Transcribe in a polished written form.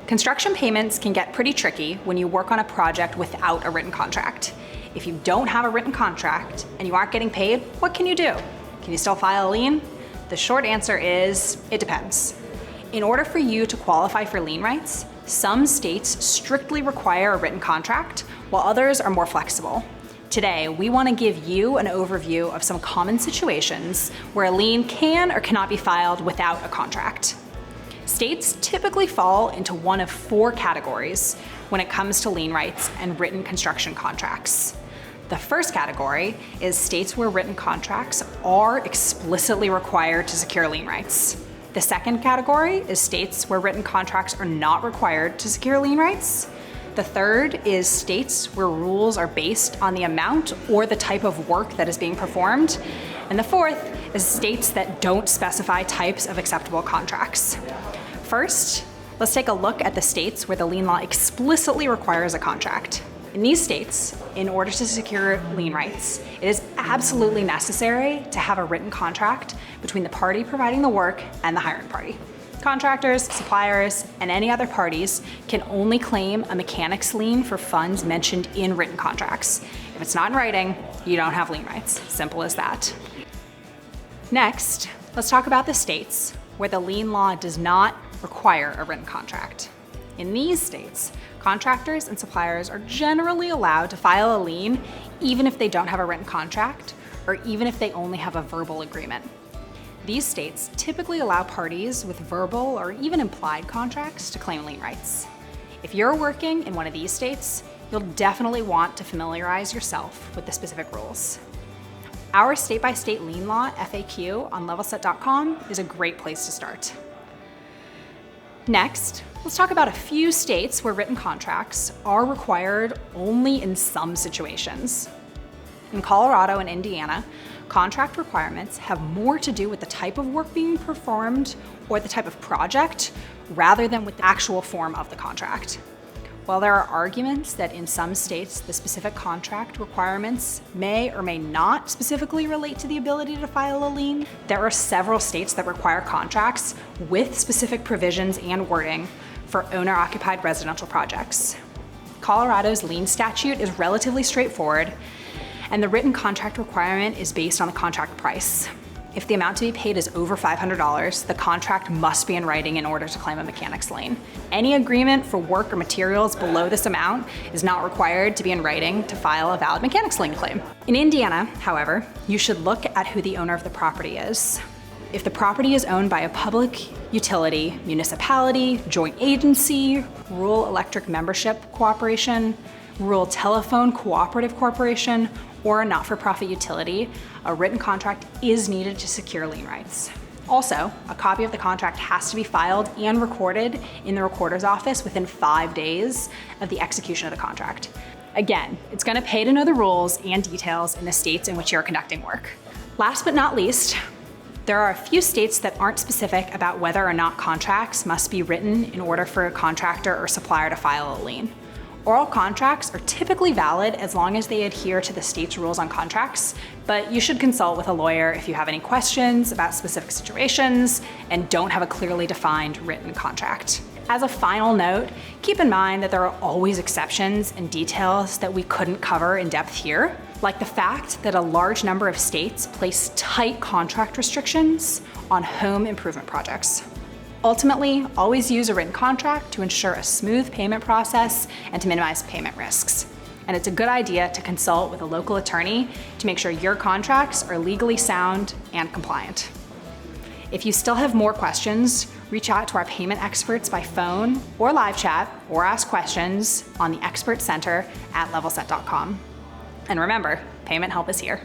Construction payments can get pretty tricky when you work on a project without a written contract. If you don't have a written contract and you aren't getting paid, what can you do? Can you still file a lien? The short answer is, it depends. In order for you to qualify for lien rights, some states strictly require a written contract, while others are more flexible. Today, we want to give you an overview of some common situations where a lien can or cannot be filed without a contract. States typically fall into one of four categories when it comes to lien rights and written construction contracts. The first category is states where written contracts are explicitly required to secure lien rights. The second category is states where written contracts are not required to secure lien rights. The third is states where rules are based on the amount or the type of work that is being performed. And the fourth is states that don't specify types of acceptable contracts. First, let's take a look at the states where the lien law explicitly requires a contract. In these states, in order to secure lien rights, it is absolutely necessary to have a written contract between the party providing the work and the hiring party. Contractors, suppliers, and any other parties can only claim a mechanics lien for funds mentioned in written contracts. If it's not in writing, you don't have lien rights. Simple as that. Next, let's talk about the states where the lien law does not require a written contract. In these states, contractors and suppliers are generally allowed to file a lien even if they don't have a written contract or even if they only have a verbal agreement. These states typically allow parties with verbal or even implied contracts to claim lien rights. If you're working in one of these states, you'll definitely want to familiarize yourself with the specific rules. Our state-by-state lien law FAQ on Levelset.com is a great place to start. Next, let's talk about a few states where written contracts are required only in some situations. In Colorado and Indiana, contract requirements have more to do with the type of work being performed or the type of project rather than with the actual form of the contract. While there are arguments that in some states the specific contract requirements may or may not specifically relate to the ability to file a lien, there are several states that require contracts with specific provisions and wording for owner-occupied residential projects. Colorado's lien statute is relatively straightforward, and the written contract requirement is based on the contract price. If the amount to be paid is over $500, the contract must be in writing in order to claim a mechanics lien. Any agreement for work or materials below this amount is not required to be in writing to file a valid mechanics lien claim. In Indiana, however, you should look at who the owner of the property is. If the property is owned by a public utility, municipality, joint agency, rural electric membership corporation, rural telephone cooperative corporation, or a not-for-profit utility, a written contract is needed to secure lien rights. Also, a copy of the contract has to be filed and recorded in the recorder's office within 5 days of the execution of the contract. Again, it's going to pay to know the rules and details in the states in which you're conducting work. Last but not least, there are a few states that aren't specific about whether or not contracts must be written in order for a contractor or supplier to file a lien. Oral contracts are typically valid as long as they adhere to the state's rules on contracts, but you should consult with a lawyer if you have any questions about specific situations and don't have a clearly defined written contract. As a final note, keep in mind that there are always exceptions and details that we couldn't cover in depth here, like the fact that a large number of states place tight contract restrictions on home improvement projects. Ultimately, always use a written contract to ensure a smooth payment process and to minimize payment risks. And it's a good idea to consult with a local attorney to make sure your contracts are legally sound and compliant. If you still have more questions, reach out to our payment experts by phone or live chat, or ask questions on the Expert Center at Levelset.com. And remember, payment help is here.